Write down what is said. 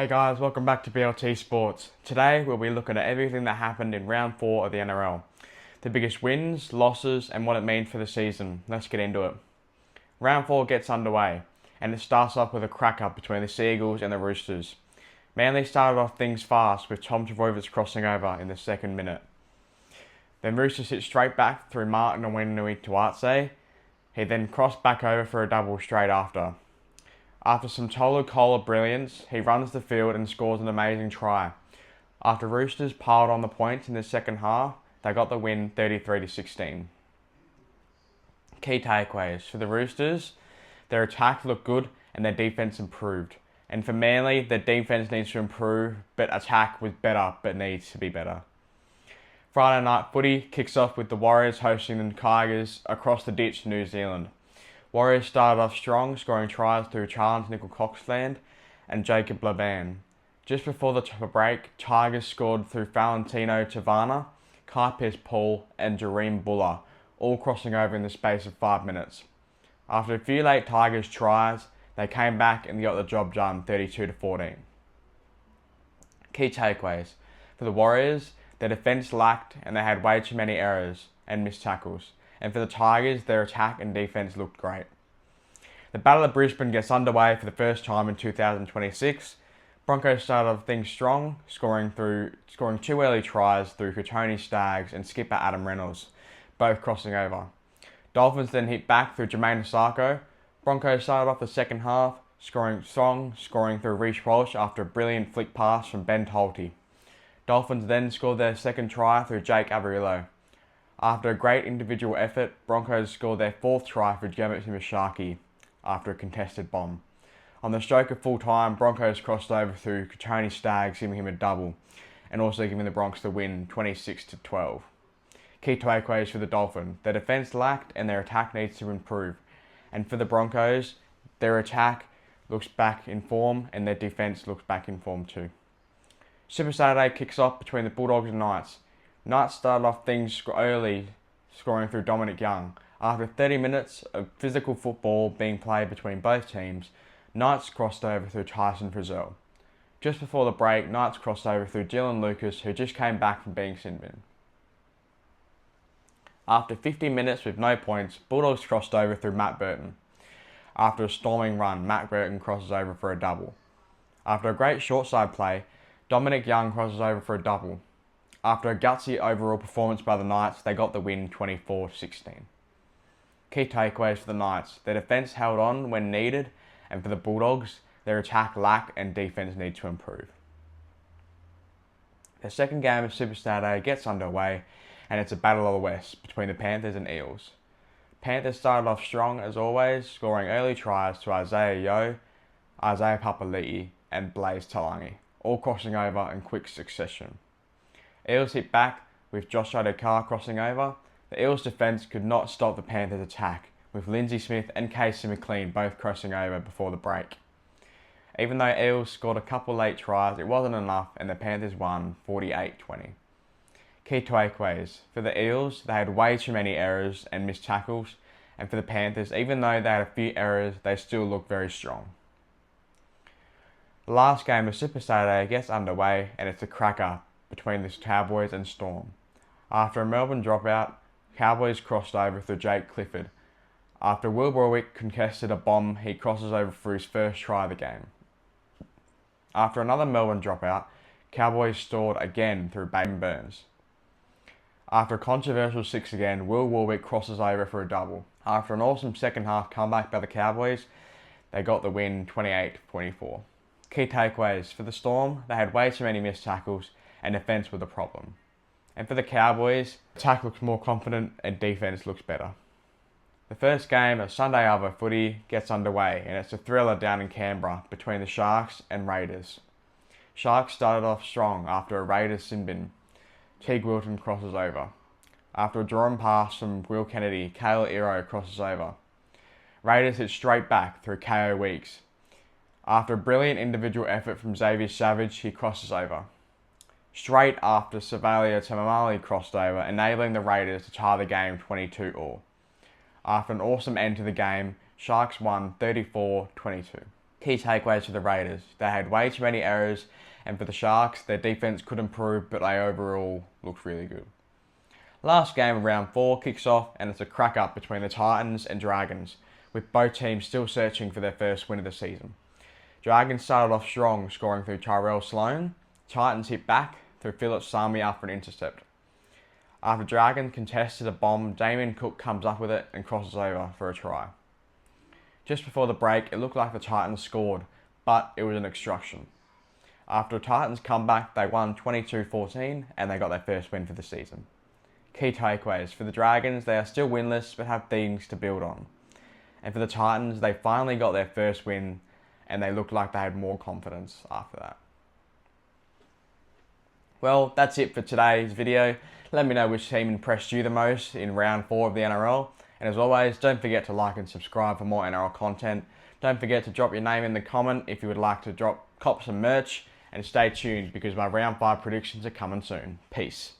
Hey guys, welcome back to BLT Sports. Today we'll be looking at everything that happened in round 4 of the NRL. The biggest wins, losses and what it means for the season. Let's get into it. Round 4 gets underway and it starts off with a crack-up between the Seagulls and the Roosters. Manly started off things fast with Tom Trbojevic crossing over in the second minute. Then Roosters hit straight back through Martin and Winui to Artsay. He then crossed back over for a double straight after. After some Tolu Kola brilliance, he runs the field and scores an amazing try. After Roosters piled on the points in the second half, they got the win 33-16. Key takeaways. For the Roosters, their attack looked good and their defence improved. And for Manly, their defence needs to improve, but attack was better, but needs to be better. Friday night footy kicks off with the Warriors hosting the Tigers across the ditch to New Zealand. Warriors started off strong, scoring tries through Charles Nickel-Coxland and Jacob Laban. Just before the break, Tigers scored through Valentino Tavana, Kai Pearce-Paul and Jareem Buller, all crossing over in the space of 5 minutes. After a few late Tigers tries, they came back and got the job done 32-14. Key takeaways. For the Warriors, their defence lacked and they had way too many errors and missed tackles. And for the Tigers, their attack and defence looked great. The Battle of Brisbane gets underway for the first time in 2026. Broncos started off things strong, scoring 2 early tries through Kotoni Staggs and skipper Adam Reynolds, both crossing over. Dolphins then hit back through Jermaine Osako. Broncos started off the second half, scoring through Reece Walsh after a brilliant flick pass from Ben Tolte. Dolphins then scored their second try through Jake Averillo. After a great individual effort, Broncos scored their fourth try for Gemma Timashaki after a contested bomb. On the stroke of full time, Broncos crossed over through Kotoni Staggs, giving him a double, and also giving the Bronx the win 26-12. Key takeaways for the Dolphins. Their defence lacked and their attack needs to improve. And for the Broncos, their attack looks back in form and their defence looks back in form too. Super Saturday kicks off between the Bulldogs and Knights. Knights started off things early, scoring through Dominic Young. After 30 minutes of physical football being played between both teams, Knights crossed over through Tyson Frizzell. Just before the break, Knights crossed over through Dylan Lucas, who just came back from being sin-bin. After 50 minutes with no points, Bulldogs crossed over through Matt Burton. After a storming run, Matt Burton crosses over for a double. After a great short side play, Dominic Young crosses over for a double. After a gutsy overall performance by the Knights, they got the win 24-16. Key takeaways for the Knights. Their defence held on when needed, and for the Bulldogs, their attack lacked and defence need to improve. The second game of Super Saturday gets underway, and it's a battle of the West between the Panthers and Eels. Panthers started off strong as always, scoring early tries to Isaiah Yeo, Isaiah Papali'i and Blaze Talangi, all crossing over in quick succession. Eels hit back with Josh Adokar crossing over. The Eels defence could not stop the Panthers' attack, with Lindsay Smith and Casey McLean both crossing over before the break. Even though Eels scored a couple late tries, it wasn't enough and the Panthers won 48-20. Key takeaways. For the Eels, they had way too many errors and missed tackles, and for the Panthers, even though they had a few errors, they still looked very strong. The last game of Super Saturday gets underway and it's a cracker between the Cowboys and Storm. After a Melbourne dropout, Cowboys crossed over through Jake Clifford. After Will Warwick contested a bomb, he crosses over for his first try of the game. After another Melbourne dropout, Cowboys stalled again through Baden Burns. After a controversial 6 again, Will Warwick crosses over for a double. After an awesome second half comeback by the Cowboys, they got the win 28-24. Key takeaways. For the Storm, they had way too many missed tackles and defence were the problem. And for the Cowboys, attack looks more confident and defence looks better. The first game of Sunday Arvo footy gets underway and it's a thriller down in Canberra between the Sharks and Raiders. Sharks started off strong after a Raiders sin-bin. Teague Wilton crosses over. After a drawn pass from Will Kennedy, Kale Iro crosses over. Raiders hit straight back through KO Weeks. After a brilliant individual effort from Xavier Savage, he crosses over. Straight after Savalia Tamamali crossed over, enabling the Raiders to tie the game 22-all. After an awesome end to the game, Sharks won 34-22. Key takeaways for the Raiders. They had way too many errors, and for the Sharks, their defense could improve, but they overall looked really good. Last game of round 4 kicks off, and it's a crack up between the Titans and Dragons, with both teams still searching for their first win of the season. Dragons started off strong, scoring through Tyrell Sloan. Titans hit back through Philip Sami after an intercept. After Dragons contested a bomb, Damien Cook comes up with it and crosses over for a try. Just before the break, it looked like the Titans scored, but it was an obstruction. After a Titans comeback, they won 22-14 and they got their first win for the season. Key takeaways. For the Dragons, they are still winless but have things to build on. And for the Titans, they finally got their first win and they looked like they had more confidence after that. Well, that's it for today's video. Let me know which team impressed you the most in round 4 of the NRL. And as always, don't forget to like and subscribe for more NRL content. Don't forget to drop your name in the comment if you would like to cop some merch. And stay tuned because my round 5 predictions are coming soon. Peace.